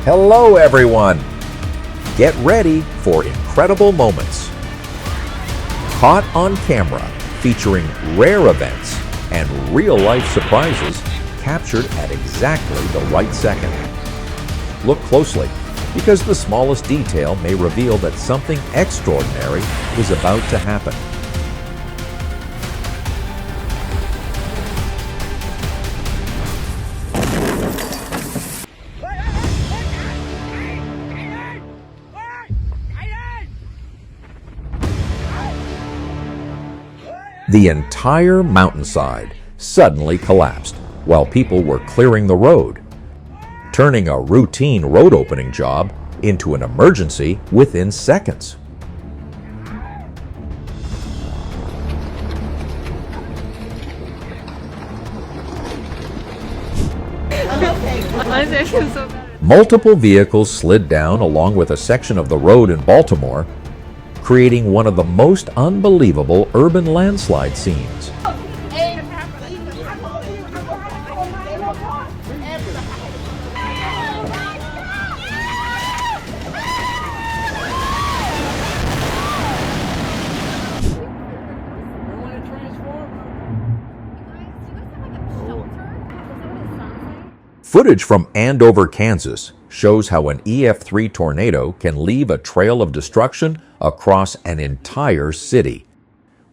Hello everyone! Get ready for incredible moments. Caught on camera, featuring rare events and real-life surprises captured at exactly the right second. Look closely, because the smallest detail may reveal that something extraordinary is about to happen. The entire mountainside suddenly collapsed while people were clearing the road, turning a routine road opening job into an emergency within seconds. Multiple vehicles slid down along with a section of the road in Baltimore, creating one of the most unbelievable urban landslide scenes. Footage from Andover, Kansas shows how an EF3 tornado can leave a trail of destruction across an entire city,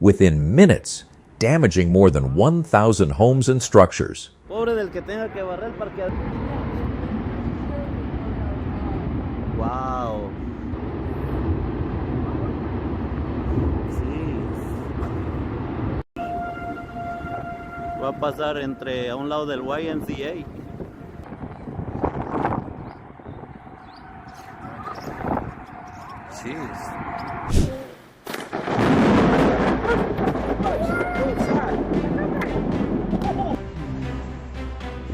within minutes damaging more than 1,000 homes and structures. Wow. Va a pasar entre a un lado del YMCA.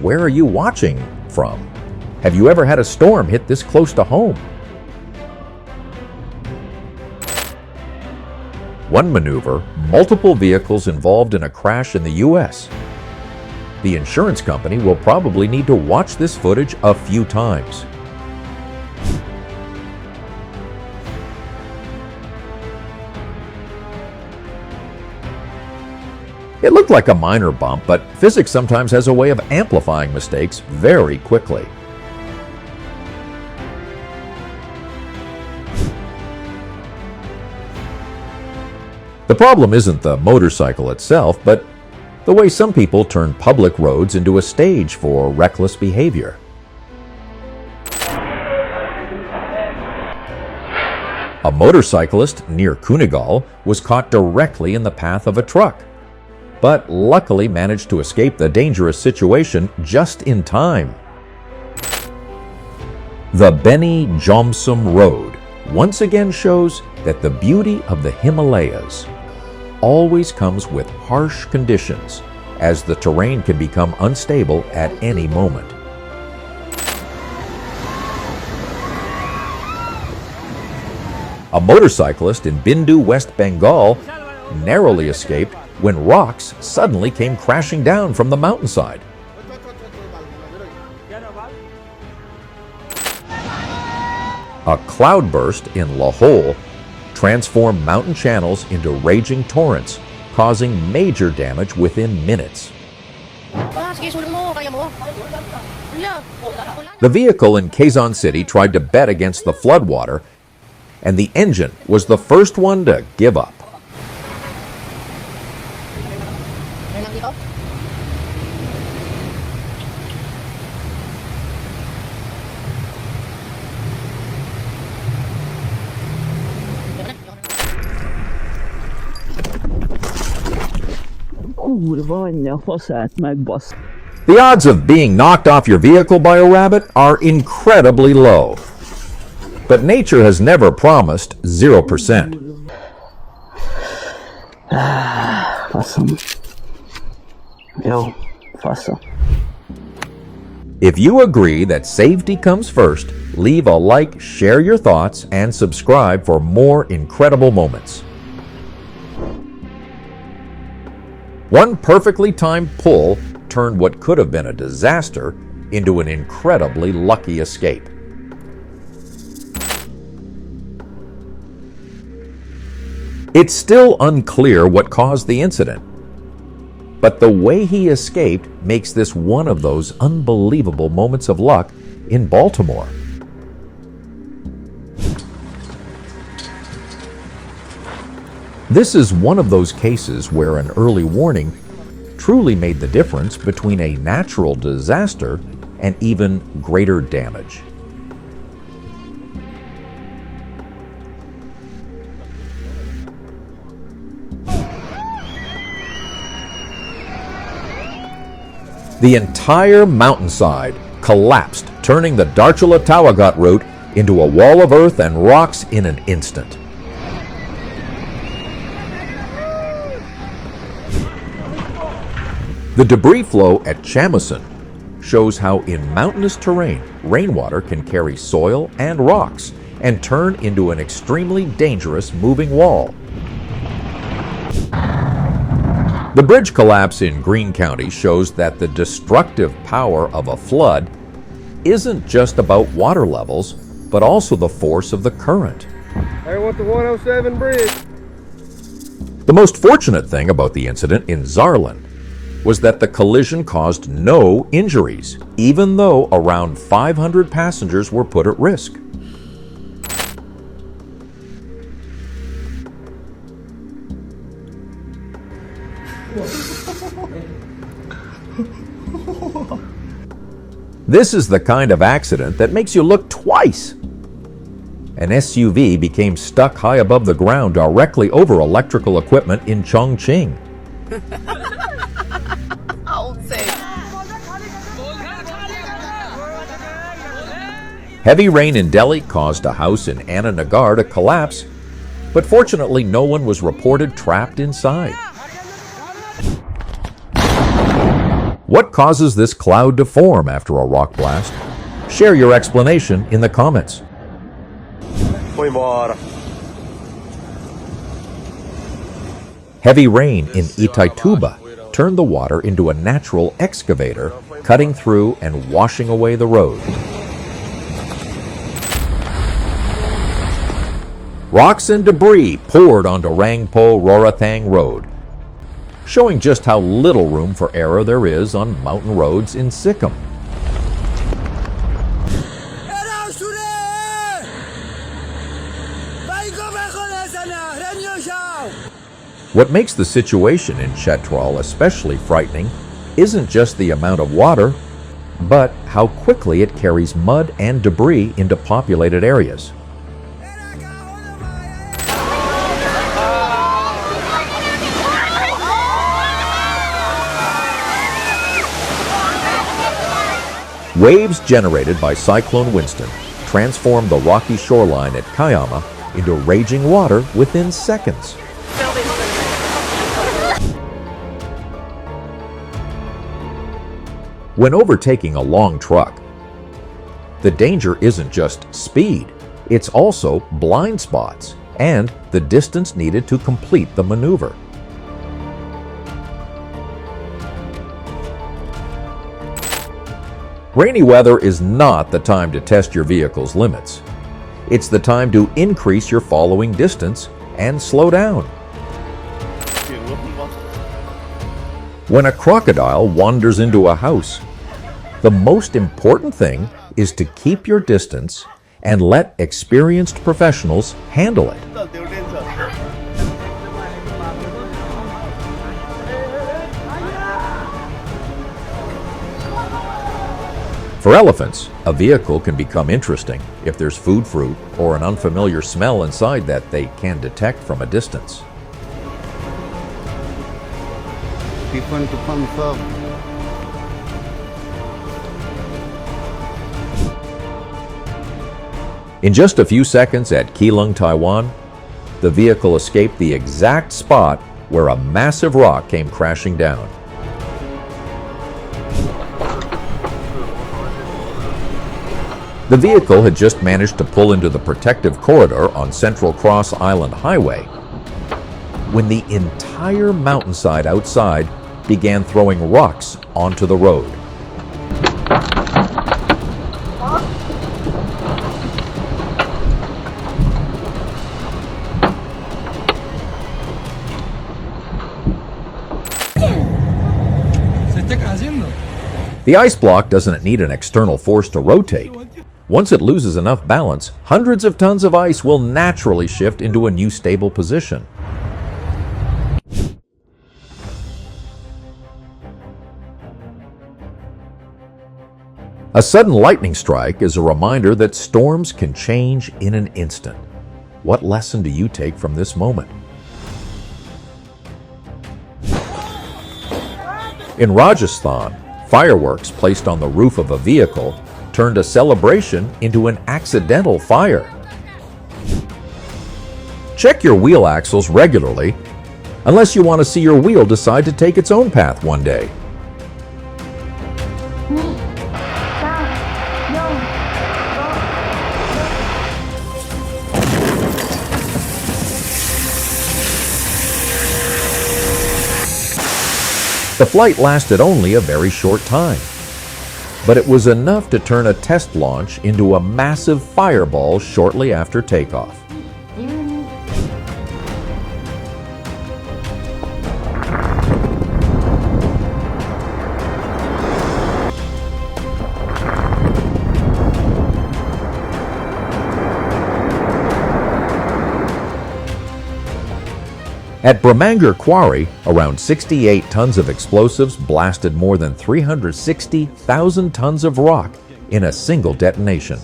Where are you watching from? Have you ever had a storm hit this close to home? One maneuver, multiple vehicles involved in a crash in the U.S. The insurance company will probably need to watch this footage a few times. It looked like a minor bump, but physics sometimes has a way of amplifying mistakes very quickly. The problem isn't the motorcycle itself, but the way some people turn public roads into a stage for reckless behavior. A motorcyclist near Kunigal was caught directly in the path of a truck, but luckily managed to escape the dangerous situation just in time. The Beni Jomsum Road once again shows that the beauty of the Himalayas always comes with harsh conditions, as the terrain can become unstable at any moment. A motorcyclist in Bindu, West Bengal, narrowly escaped when rocks suddenly came crashing down from the mountainside. A cloudburst in Lahore transformed mountain channels into raging torrents, causing major damage within minutes. The vehicle in Quezon City tried to bet against the floodwater, and the engine was the first one to give up. The odds of being knocked off your vehicle by a rabbit are incredibly low. But nature has never promised 0%. If you agree that safety comes first, leave a like, share your thoughts, and subscribe for more incredible moments. One perfectly timed pull turned what could have been a disaster into an incredibly lucky escape. It's still unclear what caused the incident, but the way he escaped makes this one of those unbelievable moments of luck in Baltimore. This is one of those cases where an early warning truly made the difference between a natural disaster and even greater damage. The entire mountainside collapsed, turning the Darchula-Tawagat route into a wall of earth and rocks in an instant. The debris flow at Chamison shows how in mountainous terrain, rainwater can carry soil and rocks and turn into an extremely dangerous moving wall. The bridge collapse in Greene County shows that the destructive power of a flood isn't just about water levels, but also the force of the current. I want the 107 bridge. The most fortunate thing about the incident in Zarland was that the collision caused no injuries, even though around 500 passengers were put at risk. This is the kind of accident that makes you look twice. An SUV became stuck high above the ground directly over electrical equipment in Chongqing. Heavy rain in Delhi caused a house in Anna-Nagar to collapse, but fortunately no one was reported trapped inside. What causes this cloud to form after a rock blast? Share your explanation in the comments. Heavy rain in Itaituba turned the water into a natural excavator, cutting through and washing away the road. Rocks and debris poured onto Rangpo-Rorathang Road, showing just how little room for error there is on mountain roads in Sikkim. What makes the situation in Chetral especially frightening isn't just the amount of water, but how quickly it carries mud and debris into populated areas. Waves generated by Cyclone Winston transformed the rocky shoreline at Kayama into raging water within seconds. When overtaking a long truck, the danger isn't just speed, it's also blind spots and the distance needed to complete the maneuver. Rainy weather is not the time to test your vehicle's limits. It's the time to increase your following distance and slow down. When a crocodile wanders into a house, the most important thing is to keep your distance and let experienced professionals handle it. For elephants, a vehicle can become interesting if there's food fruit or an unfamiliar smell inside that they can detect from a distance. In just a few seconds at Keelung, Taiwan, the vehicle escaped the exact spot where a massive rock came crashing down. The vehicle had just managed to pull into the protective corridor on Central Cross Island Highway when the entire mountainside outside began throwing rocks onto the road. The ice block doesn't need an external force to rotate. Once it loses enough balance, hundreds of tons of ice will naturally shift into a new stable position. A sudden lightning strike is a reminder that storms can change in an instant. What lesson do you take from this moment? In Rajasthan, fireworks placed on the roof of a vehicle turned a celebration into an accidental fire. Check your wheel axles regularly, unless you want to see your wheel decide to take its own path one day. The flight lasted only a very short time, but it was enough to turn a test launch into a massive fireball shortly after takeoff. At Brahmangar Quarry, around 68 tons of explosives blasted more than 360,000 tons of rock in a single detonation.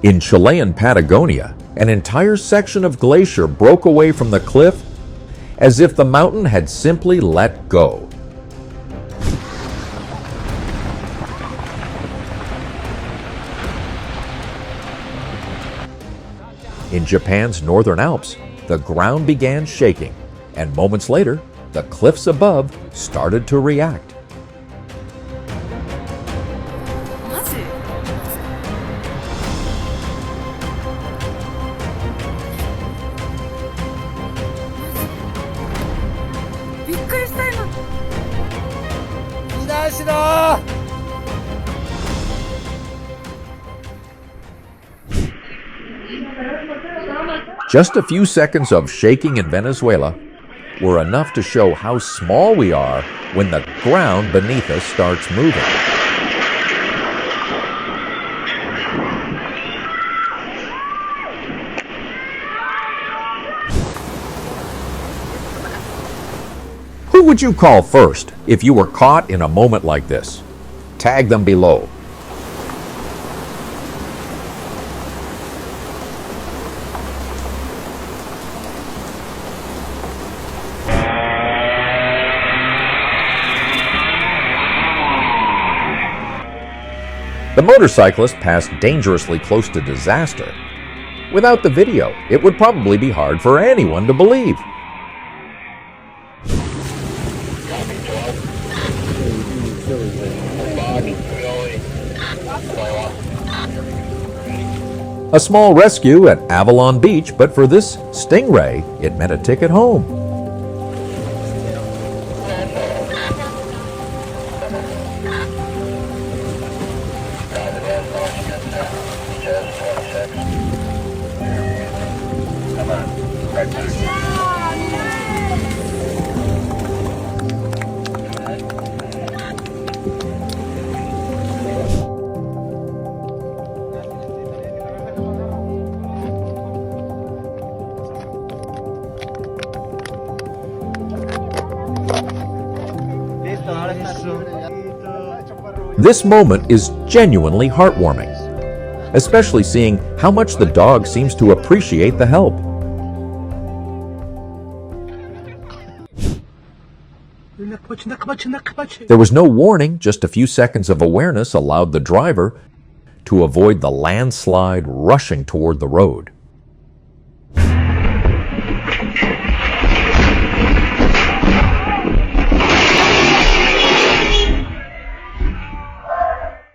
In Chilean Patagonia, an entire section of glacier broke away from the cliff as if the mountain had simply let go. In Japan's northern Alps, the ground began shaking, and moments later, the cliffs above started to react. Just a few seconds of shaking in Venezuela were enough to show how small we are when the ground beneath us starts moving. Who would you call first if you were caught in a moment like this? Tag them below. The motorcyclist passed dangerously close to disaster. Without the video, it would probably be hard for anyone to believe. A small rescue at Avalon Beach, but for this stingray, it meant a ticket home. This moment is genuinely heartwarming, especially seeing how much the dog seems to appreciate the help. There was no warning, just a few seconds of awareness allowed the driver to avoid the landslide rushing toward the road.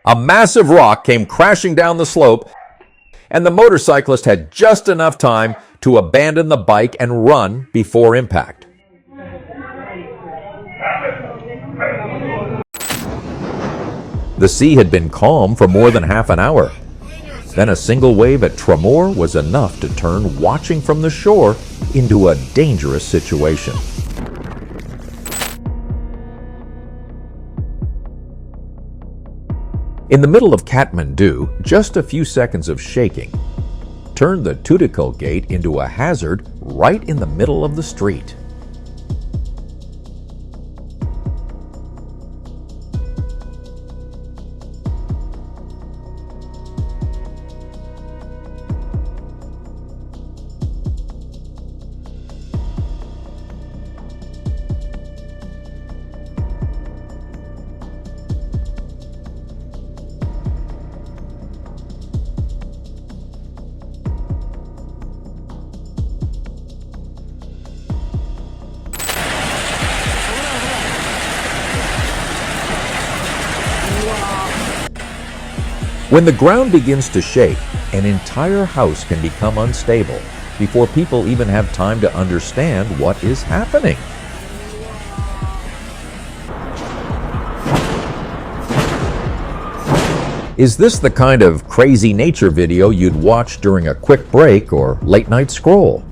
A massive rock came crashing down the slope, and the motorcyclist had just enough time to abandon the bike and run before impact. The sea had been calm for more than half an hour. Then a single wave at Tremor was enough to turn watching from the shore into a dangerous situation. In the middle of Kathmandu, just a few seconds of shaking turned the Tuticoke Gate into a hazard right in the middle of the street. When the ground begins to shake, an entire house can become unstable before people even have time to understand what is happening. Is this the kind of crazy nature video you'd watch during a quick break or late night scroll?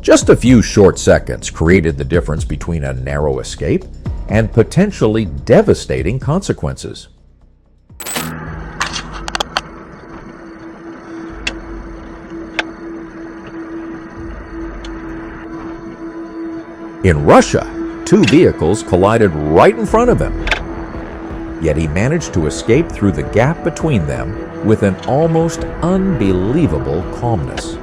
Just a few short seconds created the difference between a narrow escape and potentially devastating consequences. In Russia, two vehicles collided right in front of him. Yet he managed to escape through the gap between them with an almost unbelievable calmness.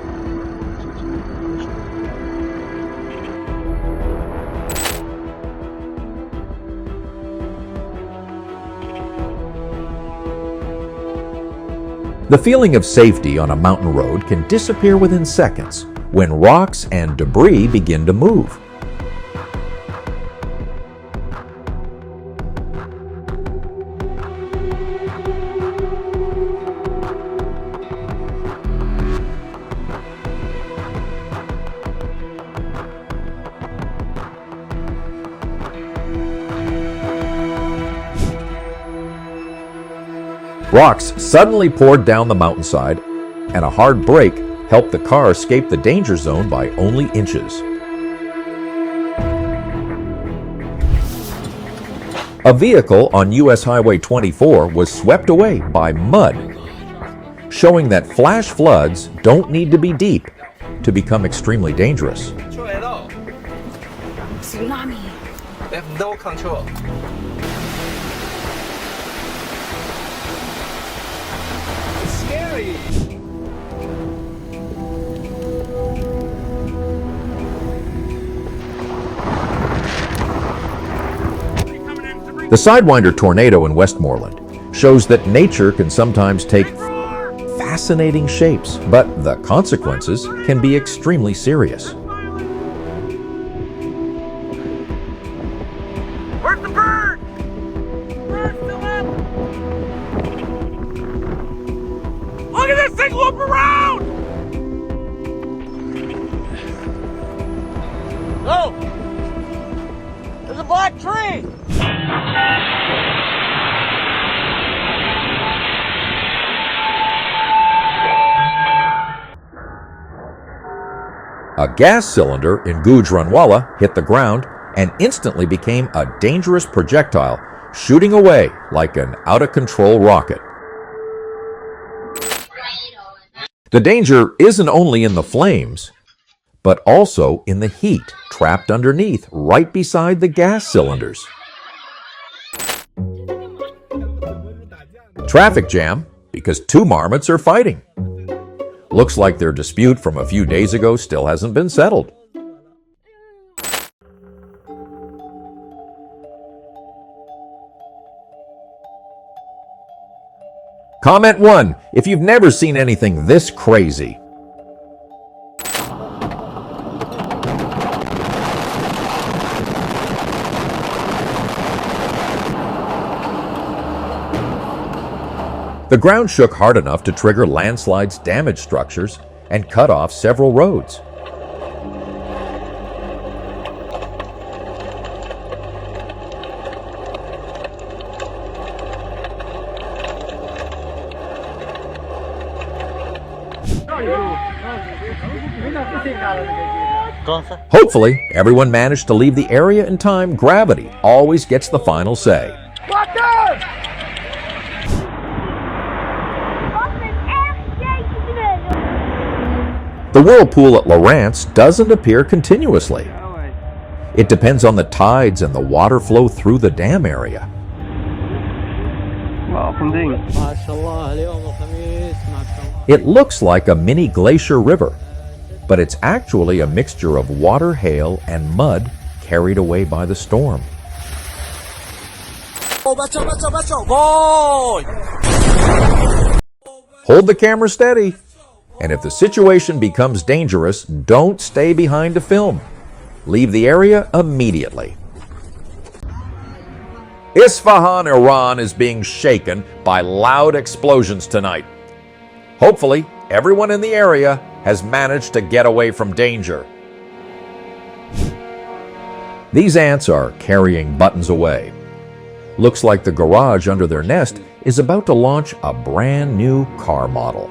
The feeling of safety on a mountain road can disappear within seconds when rocks and debris begin to move. Rocks suddenly poured down the mountainside, and a hard brake helped the car escape the danger zone by only inches. A vehicle on US Highway 24 was swept away by mud, showing that flash floods don't need to be deep to become extremely dangerous. Tsunami. We have no control. Scary. The Sidewinder tornado in Westmoreland shows that nature can sometimes take fascinating shapes, but the consequences can be extremely serious. Where's the bird? Bird's still up. Look at this thing loop around! Oh! There's a black tree! A gas cylinder in Gujranwala hit the ground and instantly became a dangerous projectile, shooting away like an out-of-control rocket. The danger isn't only in the flames, but also in the heat trapped underneath, right beside the gas cylinders. Traffic jam because two marmots are fighting. Looks like their dispute from a few days ago still hasn't been settled. Comment 1 if you've never seen anything this crazy. The ground shook hard enough to trigger landslides, damage structures, and cut off several roads. Hopefully, everyone managed to leave the area in time. Gravity always gets the final say. The whirlpool at Lawrence doesn't appear continuously. It depends on the tides and the water flow through the dam area. It looks like a mini glacier river, but it's actually a mixture of water, hail, and mud carried away by the storm. Hold the camera steady, and if the situation becomes dangerous, don't stay behind to film. Leave the area immediately. Isfahan, Iran is being shaken by loud explosions tonight. Hopefully, everyone in the area has managed to get away from danger. These ants are carrying buttons away. Looks like the garage under their nest is about to launch a brand new car model.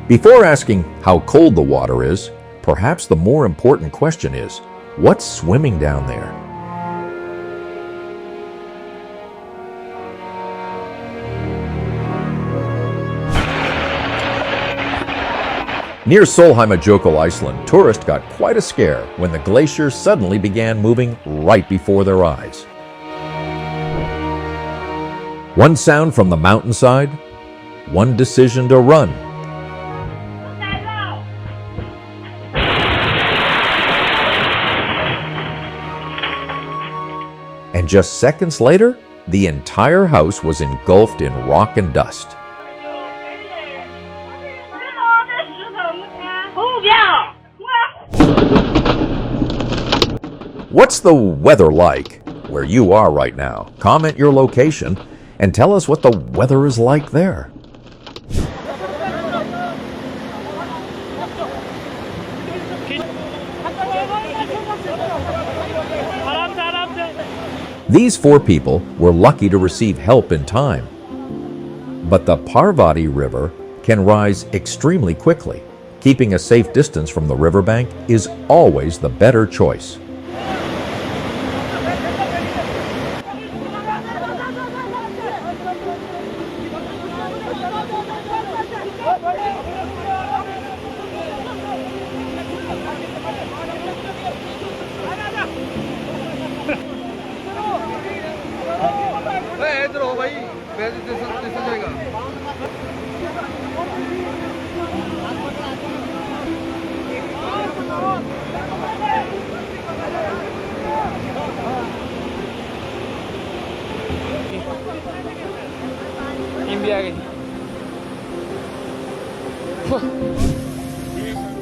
Before asking how cold the water is, perhaps the more important question is, what's swimming down there? Near Solheimajokul, Iceland, tourists got quite a scare when the glacier suddenly began moving right before their eyes. One sound from the mountainside, one decision to run. And just seconds later, the entire house was engulfed in rock and dust. What's the weather like where you are right now? Comment your location and tell us what the weather is like there. These 4 people were lucky to receive help in time. But the Parvati River can rise extremely quickly. Keeping a safe distance from the riverbank is always the better choice.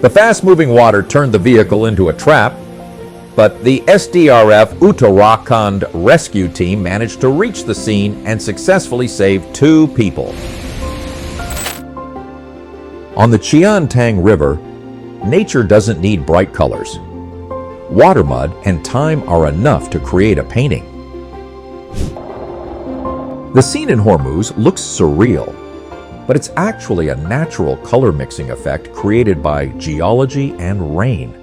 The fast-moving water turned the vehicle into a trap, but the SDRF Uttarakhand rescue team managed to reach the scene and successfully save 2 people. On the Chiantang River, nature doesn't need bright colors. Water mud and time are enough to create a painting. The scene in Hormuz looks surreal, but it's actually a natural color mixing effect created by geology and rain.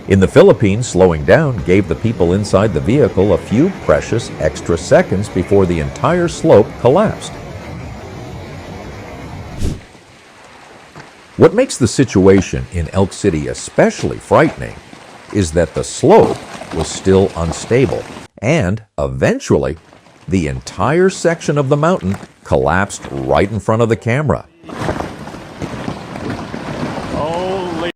In the Philippines, slowing down gave the people inside the vehicle a few precious extra seconds before the entire slope collapsed. What makes the situation in Elk City especially frightening is that the slope was still unstable, and eventually, the entire section of the mountain collapsed right in front of the camera. Holy.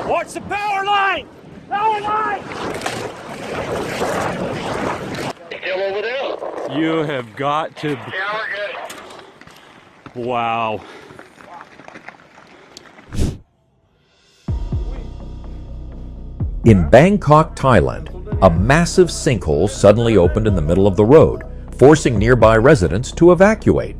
Watch the power line! Power line! Still over there? You have got to... Yeah, we're good. Wow. In Bangkok, Thailand, a massive sinkhole suddenly opened in the middle of the road, forcing nearby residents to evacuate.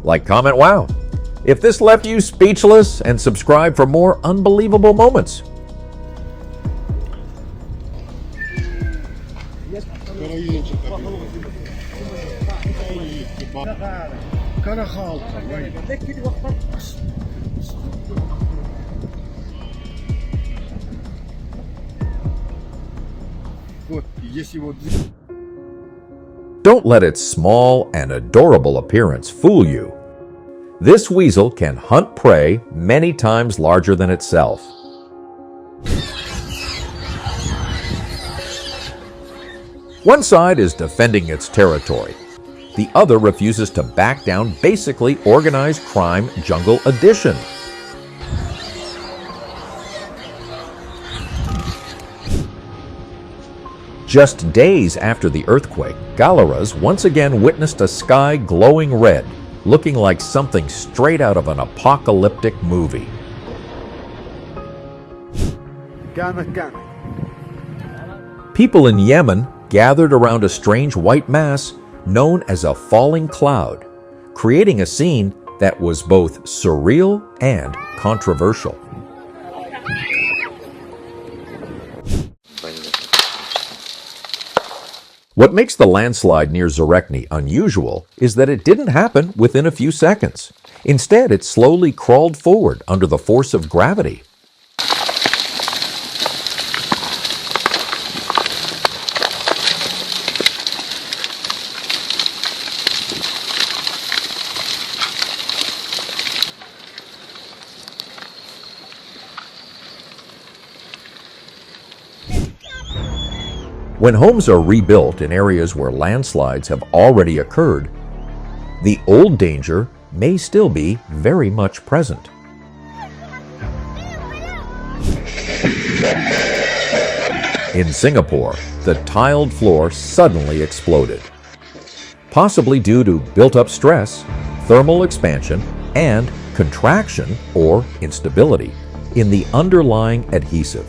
Like, comment, wow, if this left you speechless, and subscribe for more unbelievable moments. Don't let its small and adorable appearance fool you. This weasel can hunt prey many times larger than itself. One side is defending its territory. The other refuses to back down, basically organized crime jungle edition. Just days after the earthquake, Galeras once again witnessed a sky glowing red, looking like something straight out of an apocalyptic movie. People in Yemen gathered around a strange white mass known as a falling cloud, creating a scene that was both surreal and controversial. What makes the landslide near Zorekny unusual is that it didn't happen within a few seconds. Instead, it slowly crawled forward under the force of gravity. When homes are rebuilt in areas where landslides have already occurred, the old danger may still be very much present. In Singapore, the tiled floor suddenly exploded, possibly due to built-up stress, thermal expansion, and contraction or instability in the underlying adhesive.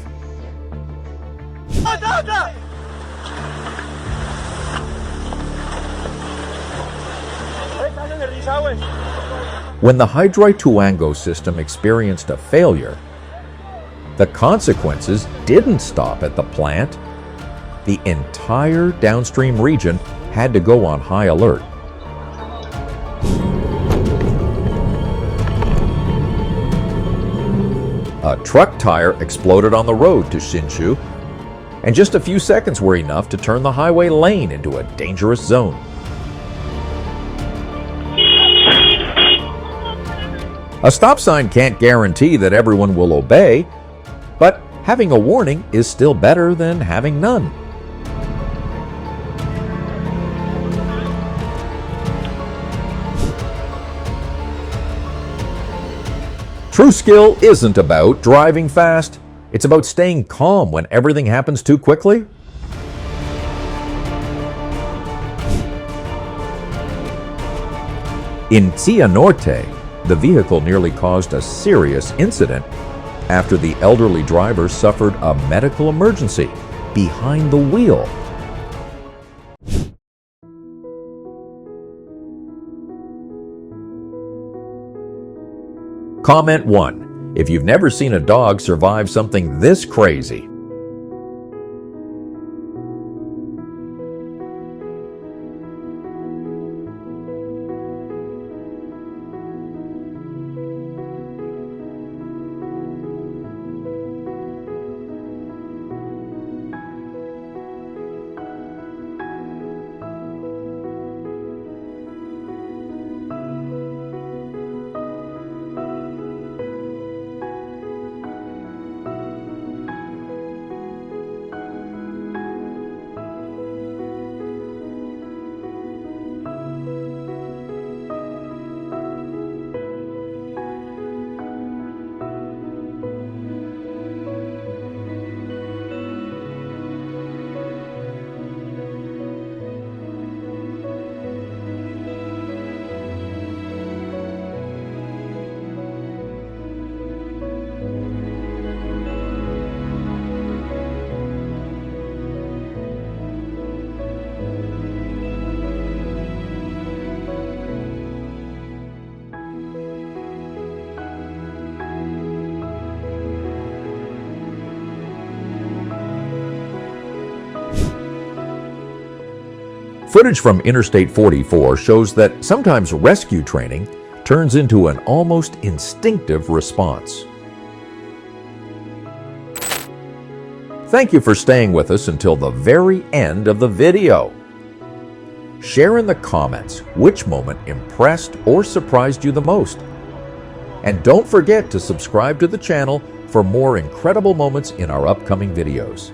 When the Hydroituango system experienced a failure, the consequences didn't stop at the plant. The entire downstream region had to go on high alert. A truck tire exploded on the road to Hsinchu, and just a few seconds were enough to turn the highway lane into a dangerous zone. A stop sign can't guarantee that everyone will obey, but having a warning is still better than having none. True skill isn't about driving fast. It's about staying calm when everything happens too quickly. In Cianorte, the vehicle nearly caused a serious incident after the elderly driver suffered a medical emergency behind the wheel. Comment 1. If you've never seen a dog survive something this crazy. Footage from Interstate 44 shows that sometimes rescue training turns into an almost instinctive response. Thank you for staying with us until the very end of the video. Share in the comments which moment impressed or surprised you the most. And don't forget to subscribe to the channel for more incredible moments in our upcoming videos.